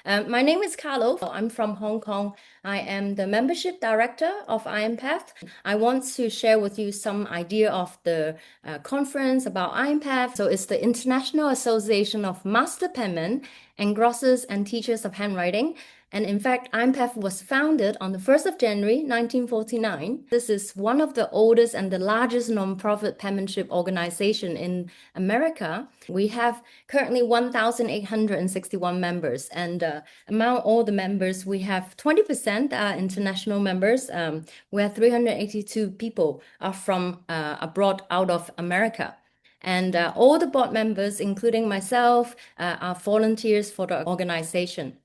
My name is Carlo. I'm from Hong Kong. I am the membership director of IAMPETH. I want to share with you some idea of the conference about IAMPETH. So it's the International Association of Master Penmen, Engrossers and Teachers of Handwriting. And in fact, IAMPETH was founded on the 1st of January, 1949. This is one of the oldest and the largest nonprofit penmanship organization in America. We have currently 1,861 members, and among all the members, we have 20% international members, where 382 people are from abroad out of America. And all the board members, including myself, are volunteers for the organization.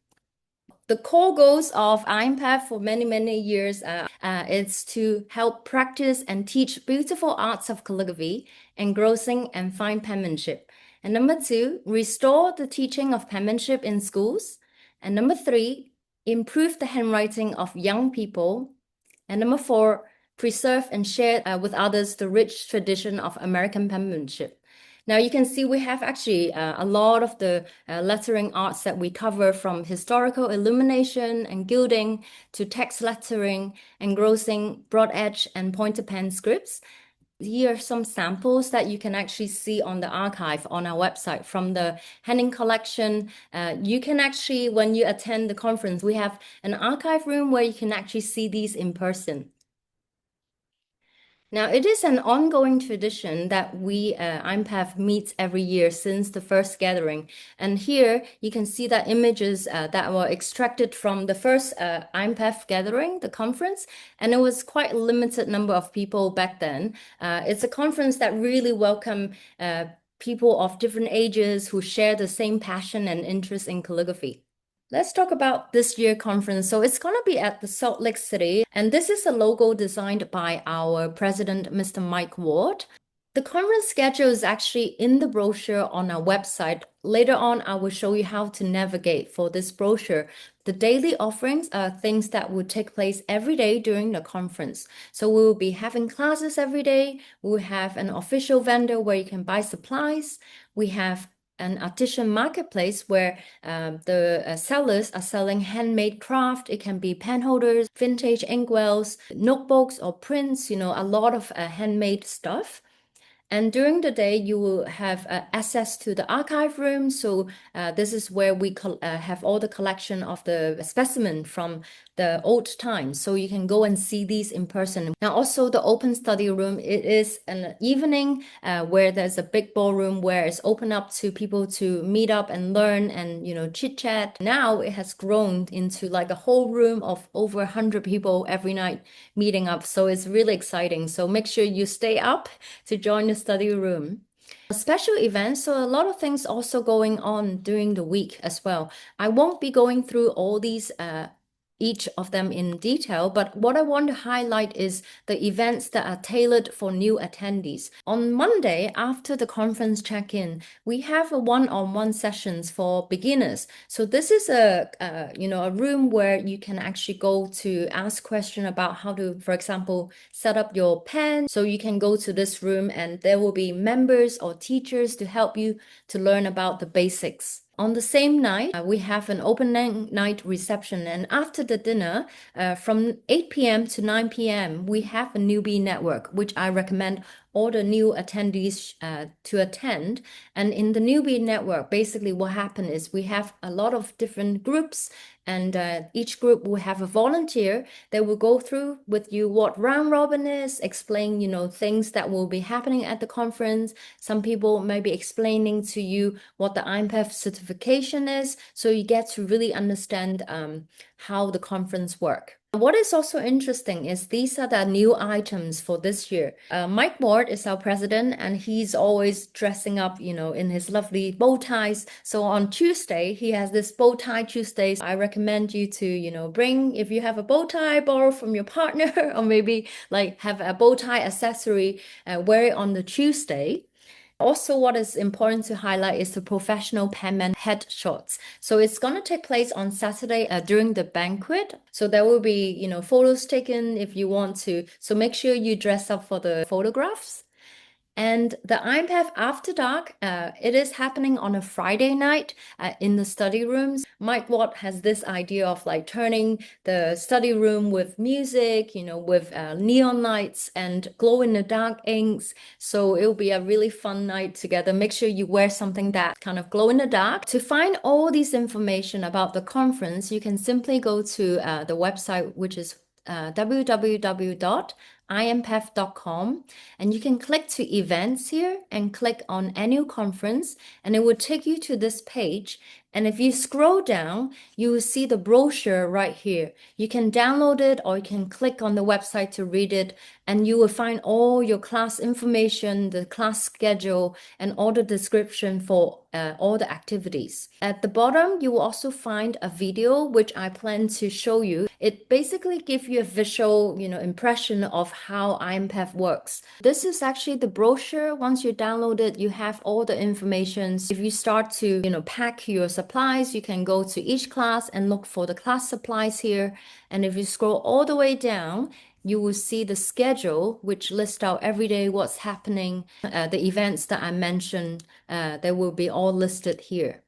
The core goals of IAMPETH for many, many years is to help practice and teach beautiful arts of calligraphy, engrossing, and fine penmanship. And number two, restore the teaching of penmanship in schools. And number three, improve the handwriting of young people. And number four, preserve and share with others the rich tradition of American penmanship. Now you can see we have actually a lot of the lettering arts that we cover, from historical illumination and gilding to text lettering, engrossing, broad edge, and pointer pen scripts. Here are some samples that you can actually see on the archive on our website from the Henning collection. You can actually, when you attend the conference, we have an archive room where you can actually see these in person. Now, it is an ongoing tradition that we, IAMPETH, meets every year since the first gathering. And here you can see that images that were extracted from the first IAMPETH gathering, the conference, and it was quite a limited number of people back then. It's a conference that really welcomed people of different ages who share the same passion and interest in calligraphy. Let's talk about this year conference. So it's going to be at the Salt Lake City, and this is a logo designed by our president, Mr. Mike Ward. The conference schedule is actually in the brochure on our website. Later on, I will show you how to navigate for this brochure. The daily offerings are things that will take place every day during the conference. So we will be having classes every day. We will have an official vendor where you can buy supplies. We have an artisan marketplace where the sellers are selling handmade craft. It can be pen holders, vintage inkwells, notebooks or prints, a lot of handmade stuff. And during the day, you will have access to the archive room. So this is where we have all the collection of the specimen from the old times. So you can go and see these in person. Now, also the open study room, it is an evening where there's a big ballroom where it's open up to people to meet up and learn and, chit chat. Now it has grown into like a whole room of over 100 people every night meeting up. So it's really exciting. So make sure you stay up to join the study room. Special events, so a lot of things also going on during the week as well. I won't be going through all these each of them in detail, but what I want to highlight is the events that are tailored for new attendees. On Monday, after the conference check-in, we have a one-on-one sessions for beginners. So this is a room where you can actually go to ask question about how to, for example, set up your pen. So you can go to this room and there will be members or teachers to help you to learn about the basics. On the same night, we have an open night reception, and after the dinner, from 8 p.m. to 9 p.m., we have a newbie network, which I recommend all the new attendees to attend. And in the newbie network, basically what happened is we have a lot of different groups, and each group will have a volunteer that will go through with you what round robin is, explain, things that will be happening at the conference. Some people may be explaining to you what the IAMPETH certification is, so you get to really understand how the conference works. What is also interesting is these are the new items for this year. Mike Ward is our president, and he's always dressing up, in his lovely bow ties. So on Tuesday, he has this bow tie Tuesdays. I recommend you to, bring, if you have a bow tie, borrow from your partner, or maybe like have a bow tie accessory, wear it on the Tuesday. Also, what is important to highlight is the professional penman headshots. So it's going to take place on Saturday during the banquet. So there will be, photos taken if you want to. So make sure you dress up for the photographs. And the IAMPETH After Dark, it is happening on a Friday night in the study rooms. Mike Watt has this idea of like turning the study room with music, with neon lights and glow-in-the-dark inks. So it'll be a really fun night together. Make sure you wear something that kind of glow in the dark. To find all this information about the conference, you can simply go to the website, which is www.iampef.com, and you can click to events here and click on annual conference, and it will take you to this page. And if you scroll down, you will see the brochure right here. You can download it or you can click on the website to read it, and you will find all your class information, the class schedule, and all the description for all the activities. At the bottom, you will also find a video which I plan to show you. It basically gives you a visual, impression of how IAMPETH works. This is actually the brochure. Once you download it, you have all the information. If you start to, pack your supplies, you can go to each class and look for the class supplies here. And if you scroll all the way down, you will see the schedule, which lists out every day what's happening, the events that I mentioned, they will be all listed here.